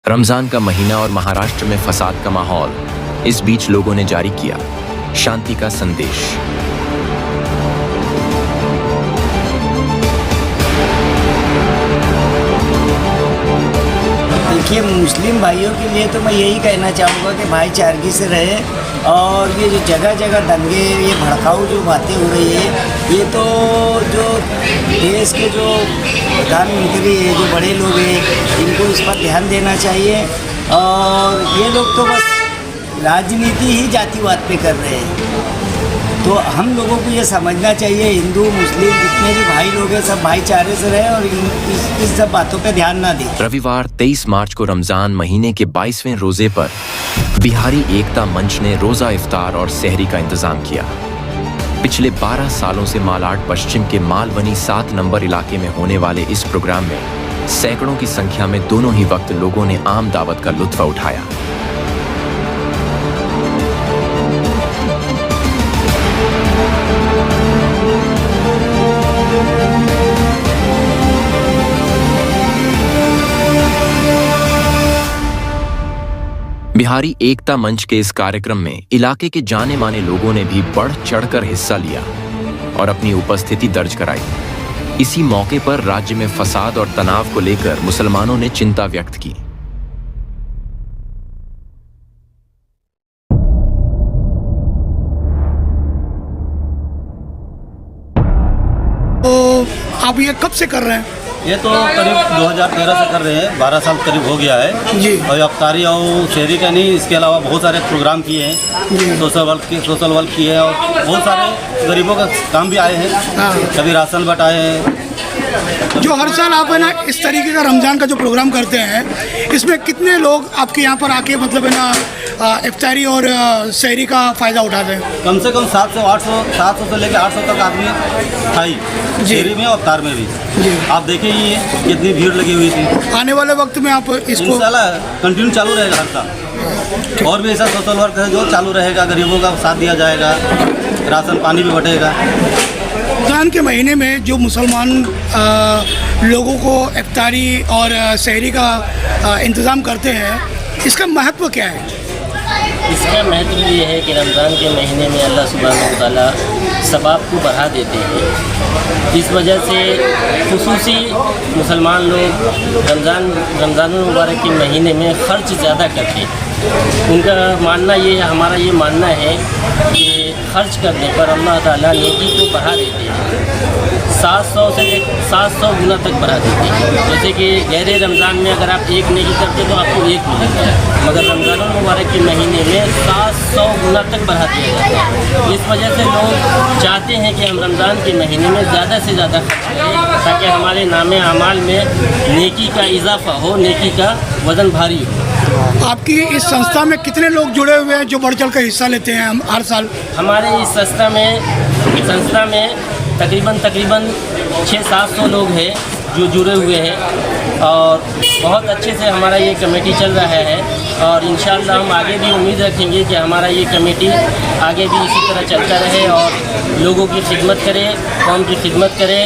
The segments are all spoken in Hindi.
रमजान का महीना और महाराष्ट्र में फसाद का माहौल। इस बीच लोगों ने जारी किया शांति का संदेश। देखिए, मुस्लिम भाइयों के लिए तो मैं यही कहना चाहूँगा कि भाईचारगी से रहे। और ये जो जगह जगह दंगे, ये भड़काऊ जो बातें हो रही है, ये तो जो देश के जो प्रधानमंत्री है, जो बड़े लोग हैं, इनको इस पर ध्यान देना चाहिए। और ये लोग तो बस राजनीति ही जातिवाद पे कर रहे हैं। तो हम लोगों को ये समझना चाहिए, हिंदू मुस्लिम जितने भी भाई लोग हैं, सब भाईचारे से रहे और इस सब बातों पे ध्यान ना दें। रविवार 23 मार्च को रमजान महीने के 22वें रोजे पर बिहारी एकता मंच ने रोजा इफ्तार और सहरी का इंतजाम किया। पिछले 12 सालों से मालाड पश्चिम के मालवनी 7 नंबर इलाके में होने वाले इस प्रोग्राम में सैकड़ों की संख्या में दोनों ही वक्त लोगों ने आम दावत का लुत्फ उठाया। बिहारी एकता मंच के इस कार्यक्रम में इलाके के जाने माने लोगों ने भी बढ़ चढ़कर हिस्सा लिया और अपनी उपस्थिति दर्ज कराई। इसी मौके पर राज्य में फसाद और तनाव को लेकर मुसलमानों ने चिंता व्यक्त की। तो आप ये कब से कर रहे हैं? ये तो करीब 2013 से कर रहे हैं, 12 साल करीब हो गया है जी। और अफ्तारी और शहरी का नहीं, इसके अलावा बहुत सारे प्रोग्राम किए हैं, सोशल वर्क किए हैं और बहुत सारे गरीबों का काम भी आए हैं। कभी राशन बटाए हैं। जो हर साल आप है ना इस तरीके का रमज़ान का जो प्रोग्राम करते हैं, इसमें कितने लोग आपके यहाँ पर आके मतलब है ना इफ्तारी और सहरी का फ़ायदा उठाते हैं? कम से कम 700 से लेकर 800 तक आदमी था ही, शहरी में और अफ्तार में भी। आप देखिए ये कितनी भीड़ लगी हुई थी। आने वाले वक्त में आप इसको इंशाल्लाह कंटिन्यू चालू रहेगा हर साल। और भी ऐसा सोशल वर्क है जो चालू रहेगा, गरीबों का साथ दिया जाएगा, राशन पानी भी बटेगा। रमज़ान के महीने में जो मुसलमान लोगों को इफ्तारी और सहरी का इंतज़ाम करते हैं, इसका महत्व क्या है? इसका महत्व ये है कि रमज़ान के महीने में अल्लाह सुब्हानहू व तआला सवाब को बढ़ा देते हैं। इस वजह से खुसूसी मुसलमान लोग रमज़ान मुबारक के महीने में ख़र्च ज़्यादा करते हैं। उनका मानना ये है, हमारा ये मानना है कि खर्च करने पर अल्लाह ताला नेकी को बढ़ा देते हैं। 700 से 700 गुना तक बढ़ा देते हैं। जैसे कि गहरे रमज़ान में अगर आप एक नेकी करते तो आपको एक मिलेगा, मगर रमज़ान मुबारक के महीने में 700 गुना तक बढ़ा दिया जाता है। इस वजह से लोग चाहते हैं कि हम रमज़ान के महीने में ज़्यादा से ज़्यादा खर्च करें, ताकि हमारे नामे अमाल में नेकी का इजाफा हो, नेकी का वज़न भारी हो। आपकी इस संस्था में कितने लोग जुड़े हुए हैं जो बढ़ चढ़ कर हिस्सा लेते हैं हर साल? हमारे इस संस्था में तकरीबन 600-700 लोग हैं जो जुड़े हुए हैं और बहुत अच्छे से हमारा ये कमेटी चल रहा है। और इंशाअल्लाह हम आगे भी उम्मीद रखेंगे कि हमारा ये कमेटी आगे भी इसी तरह चलता रहे और लोगों की खिदमत करे, कौम की खिदमत करे,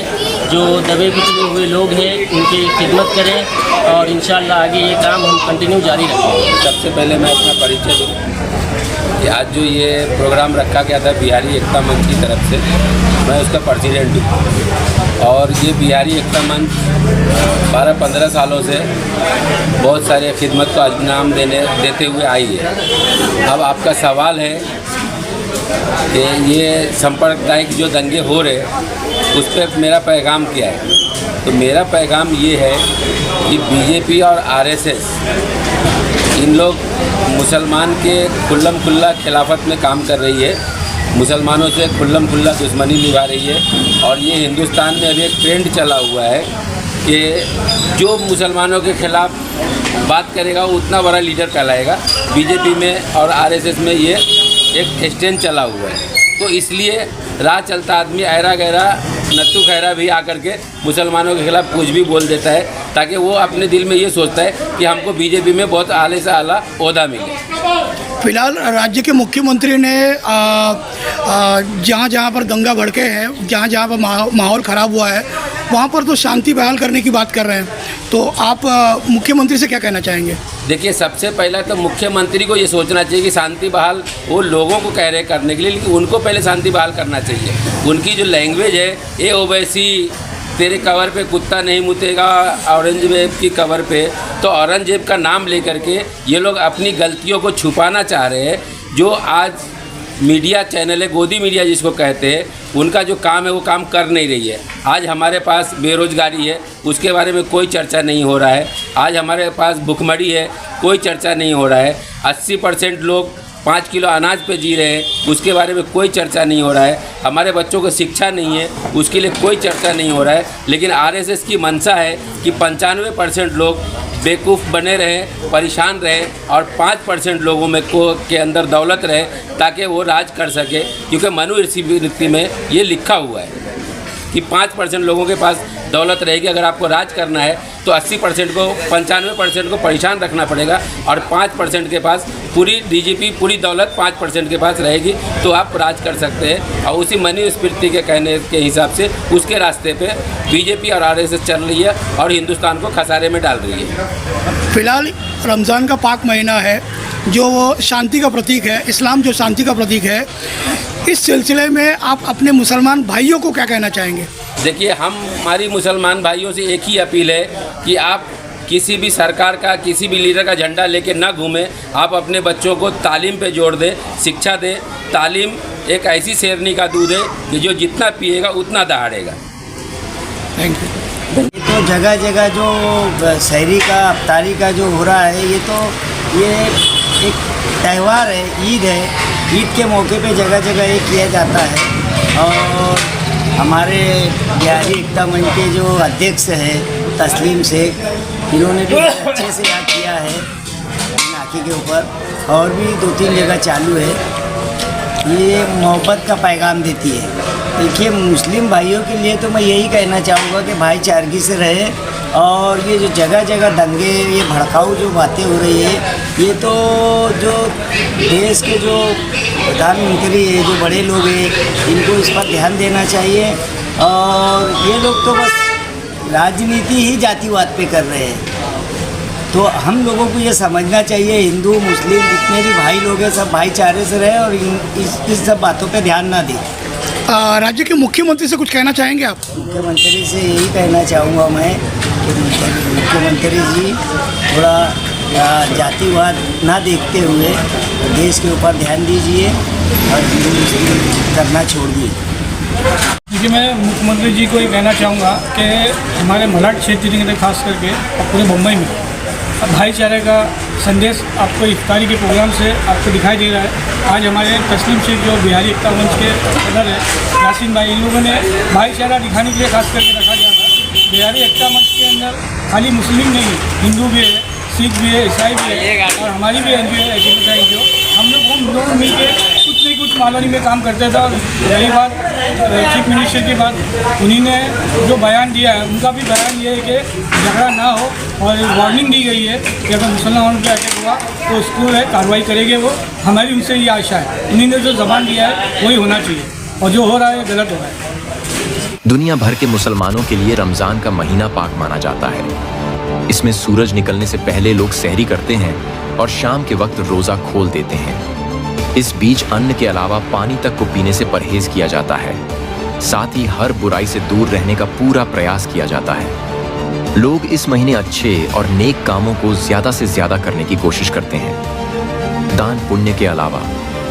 जो दबे कुचले हुए लोग हैं उनकी खिदमत करें और इंशाअल्लाह आगे ये काम हम कंटिन्यू जारी रखेंगे। सबसे पहले मैं अपना परिचय दूँ कि आज जो ये प्रोग्राम रखा गया था बिहारी एकता मंच की तरफ से, मैं उसका प्रेसिडेंट हूँ। और ये बिहारी एकता मंच 12-15 सालों से बहुत सारे खिदमत को अंजाम देते हुए आई है। अब आपका सवाल है कि ये सांप्रदायिक जो दंगे हो रहे उस पर मेरा पैगाम क्या है। तो मेरा पैगाम ये है कि बीजेपी और आरएसएस इन लोग मुसलमान के खुल्ला खिलाफत में काम कर रही है, मुसलमानों से खुल्ला दुश्मनी निभा रही है। और ये हिंदुस्तान में अभी एक ट्रेंड चला हुआ है कि जो मुसलमानों के खिलाफ बात करेगा वो उतना बड़ा लीडर कहलाएगा। बीजेपी में और आरएसएस में ये एक स्टैंड चला हुआ है। तो इसलिए राह चलता आदमी ऐरा गहरा नत्थू खैरा भी आकर के मुसलमानों के खिलाफ कुछ भी बोल देता है, ताकि वो अपने दिल में ये सोचता है कि हमको बीजेपी में बहुत आले से आला ओहदा मिले। फिलहाल राज्य के मुख्यमंत्री ने जहाँ जहाँ पर दंगा भड़के हैं, जहाँ जहाँ पर माहौल ख़राब हुआ है, वहाँ पर तो शांति बहाल करने की बात कर रहे हैं। तो आप मुख्यमंत्री से क्या कहना चाहेंगे? देखिए, सबसे पहला तो मुख्यमंत्री को ये सोचना चाहिए कि शांति बहाल वो लोगों को कह रहे करने के लिए, लेकिन उनको पहले शांति बहाल करना चाहिए। उनकी जो लैंग्वेज है, ये ओवैसी तेरे कवर पे कुत्ता नहीं मुतेगा औरंगजेब की कवर पे, तो औरंगजेब का नाम लेकर के ये लोग अपनी गलतियों को छुपाना चाह रहे हैं। जो आज मीडिया चैनल है, गोदी मीडिया जिसको कहते हैं, उनका जो काम है वो काम कर नहीं रही है। आज हमारे पास बेरोजगारी है, उसके बारे में कोई चर्चा नहीं हो रहा है। आज हमारे पास भुखमरी है, कोई चर्चा नहीं हो रहा है। 80% लोग 5 किलो अनाज पे जी रहे हैं, उसके बारे में कोई चर्चा नहीं हो रहा है। हमारे बच्चों को शिक्षा नहीं है, उसके लिए कोई चर्चा नहीं हो रहा है। लेकिन आरएसएस की मंशा है कि 95% लोग बेवकूफ़ बने रहें, परेशान रहें और 5% लोगों में के अंदर दौलत रहे ताकि वो राज कर सके। क्योंकि मनुस्मृति में ये लिखा हुआ है कि 5% लोगों के पास दौलत रहेगी। अगर आपको राज करना है तो 80% को 95% को परेशान रखना पड़ेगा और 5% के पास पूरी डीजीपी पूरी दौलत 5% के पास रहेगी, तो आप राज कर सकते हैं। और उसी मनुस्मृति के कहने के हिसाब से उसके रास्ते पे बीजेपी और आरएसएस चल रही है और हिंदुस्तान को खसारे में डाल रही है। फिलहाल रमज़ान का पाक महीना है, जो शांति का प्रतीक है, इस्लाम जो शांति का प्रतीक है, इस सिलसिले में आप अपने मुसलमान भाइयों को क्या कहना चाहेंगे? देखिए, हमारी मुसलमान भाइयों से एक ही अपील है कि आप किसी भी सरकार का, किसी भी लीडर का झंडा लेके ना घूमें। आप अपने बच्चों को तालीम पे जोड़ दें, शिक्षा दें। तालीम एक ऐसी शेरनी का दूध है कि जो जितना पिएगा उतना दहाड़ेगा। Thank you. तो जगह जगह जो शहरी का अफ्तारी का जो हो रहा है, ये एक त्यौहार है, ईद है। ईद के मौके पे जगह जगह ये किया जाता है। और हमारे बिहारी एकता मंच के जो अध्यक्ष हैं तस्लीम शेख, इन्होंने भी अच्छे से याद किया है नाकी के ऊपर। और भी 2-3 जगह चालू है। ये मोहब्बत का पैगाम देती है। देखिए, मुस्लिम भाइयों के लिए तो मैं यही कहना चाहूँगा कि भाईचारगी से रहे। और ये जो जगह जगह दंगे, ये भड़काऊ जो बातें हो रही है, ये तो जो देश के जो प्रधानमंत्री है, जो बड़े लोग हैं, इनको इस पर ध्यान देना चाहिए। और ये लोग तो बस राजनीति ही जातिवाद पे कर रहे हैं। तो हम लोगों को ये समझना चाहिए, हिंदू मुस्लिम जितने भी भाई लोग हैं, सब भाईचारे से रहे और इस सब बातों पे ध्यान ना दें। राज्य के मुख्यमंत्री से कुछ कहना चाहेंगे आप? मुख्यमंत्री से यही कहना चाहूँगा मैं कि मुख्यमंत्री जी थोड़ा जातिवाद ना देखते हुए देश के ऊपर ध्यान दीजिए और हिंदू मुस्लिम करना छोड़िए। देखिए, मैं मुख्यमंत्री जी को ये कहना चाहूँगा कि हमारे मलाड क्षेत्र के खास करके और पूरे मुंबई में भाईचारे का संदेश आपको इफ्तारी के प्रोग्राम से आपको दिखाई दे रहा है। आज हमारे तस्लीम शेख जो बिहारी एकता मंच के सदर है, यासीन भाई, इन लोगों ने भाईचारा दिखाने के लिए खास करके रखा गया था। बिहारी एकता मंच के अंदर खाली मुस्लिम नहीं, हिंदू भी है, सिख भी है, ईसाई भी है और हमारी भी एनजीओ है, ऐसी बताई जो हम लोग मिलकर कुछ नहीं कुछ मालूनी में काम करते थे। और रही बात चीफ मिनिस्टर की बात, उन्हीं ने जो बयान दिया है, उनका भी बयान ये है कि झगड़ा ना हो और वार्निंग दी गई है कि अगर मुसलमानों पर अटैक हुआ तो स्कूल है कार्रवाई करेंगे। वो हमारी उनसे ये आशा है। उन्हीं ने जो जबान दिया है वही होना चाहिए और जो हो रहा है गलत हो रहा है। दुनिया भर के मुसलमानों के लिए रमज़ान का महीना पाक माना जाता है। इसमें सूरज निकलने से पहले लोग सहरी करते हैं और शाम के वक्त रोज़ा खोल देते हैं। इस बीच अन्न के अलावा पानी तक को पीने से परहेज किया जाता है। साथ ही हर बुराई से दूर रहने का पूरा प्रयास किया जाता है। लोग इस महीने अच्छे और नेक कामों को ज़्यादा से ज़्यादा करने की कोशिश करते हैं। दान पुण्य के अलावा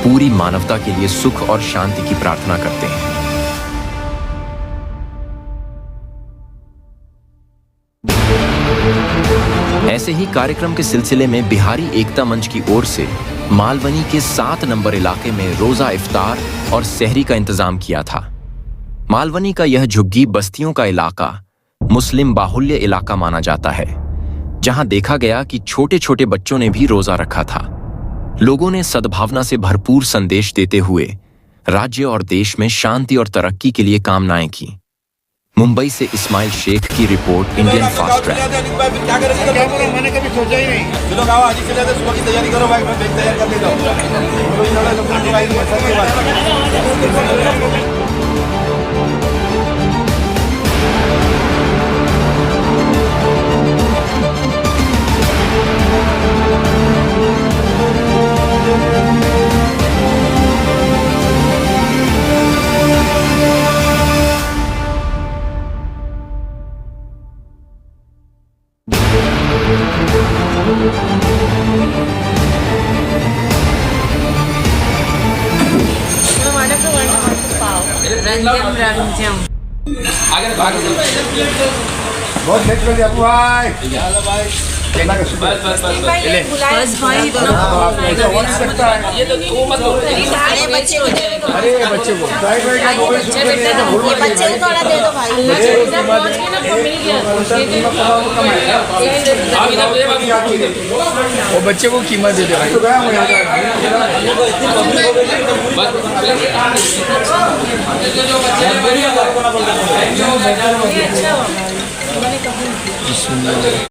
पूरी मानवता के लिए सुख और शांति की प्रार्थना करते हैं। ऐसे ही कार्यक्रम के सिलसिले में बिहारी एकता मंच की ओर से मालवनी के 7 नंबर इलाके में रोजा इफ्तार और सहरी का इंतजाम किया था। मालवनी का यह झुग्गी बस्तियों का इलाका मुस्लिम बाहुल्य इलाका माना जाता है, जहां देखा गया कि छोटे छोटे बच्चों ने भी रोजा रखा था। लोगों ने सद्भावना से भरपूर संदेश देते हुए राज्य और देश में शांति और तरक्की के लिए कामनाएं की। मुंबई से इस्माइल शेख की रिपोर्ट, इंडियन फास्ट ट्रैक। मैंने कभी सोचा ही नहीं। चलो गाँव आज ही चले जाते, सुबह की तैयारी करो भाई, मैं बैग तैयार कर देता हूँ। बहुत लेट कर दिया भाई। बस भाई ये तो अरे बच्चे को बच्चे को थोड़ा दे दो भाई। वो बच्चे को कीमत दे दो भाई।